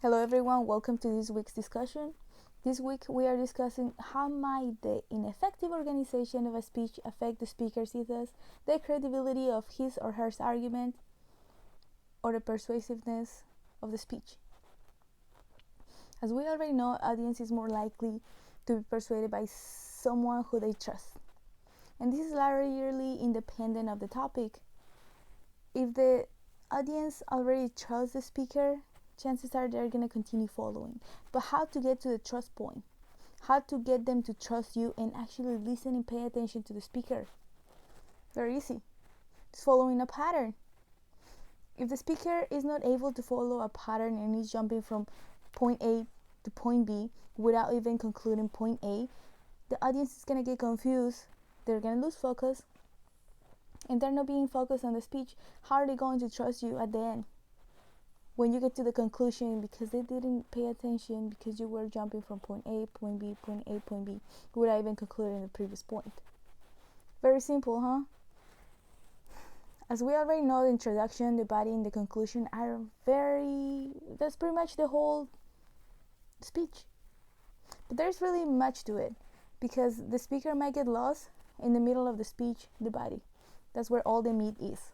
Hello everyone, welcome to this week's discussion. This week we are discussing how might the ineffective organization of a speech affect the speaker's ethos, the credibility of his or her argument, or the persuasiveness of the speech. As we already know, audience is more likely to be persuaded by someone who they trust. And this is largely independent of the topic. If the audience already trusts the speaker, chances are they're going to continue following. But how to get to the trust point? How to get them to trust you and actually listen and pay attention to the speaker? Very easy. It's following a pattern. If the speaker is not able to follow a pattern and is jumping from point A to point B without even concluding point A, the audience is going to get confused. They're going to lose focus. And they're not being focused on the speech. How are they going to trust you at the end? When you get to the conclusion, because they didn't pay attention, because you were jumping from point A, point B, point A, point B, without even concluding the previous point. Very simple, huh? As we already know, the introduction, the body, and the conclusion are that's pretty much the whole speech. But there's really much to it, because the speaker might get lost in the middle of the speech, the body. That's where all the meat is.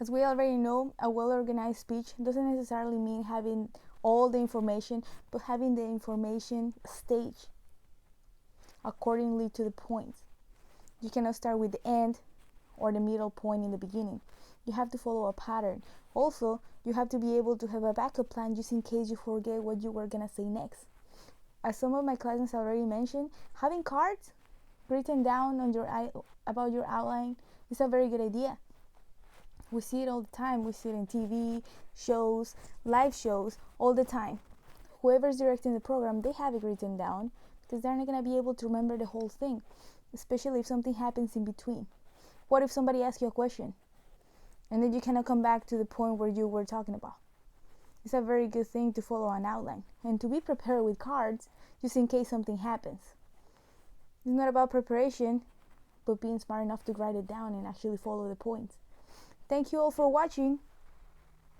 As we already know, a well-organized speech doesn't necessarily mean having all the information, but having the information staged accordingly to the points. You cannot start with the end or the middle point in the beginning. You have to follow a pattern. Also, you have to be able to have a backup plan just in case you forget what you were going to say next. As some of my classmates already mentioned, having cards written down on about your outline is a very good idea. We see it all the time. We see it in TV, shows, live shows, all the time. Whoever's directing the program, they have it written down because they're not going to be able to remember the whole thing, especially if something happens in between. What if somebody asks you a question and then you cannot come back to the point where you were talking about? It's a very good thing to follow an outline and to be prepared with cards just in case something happens. It's not about preparation, but being smart enough to write it down and actually follow the points. Thank you all for watching.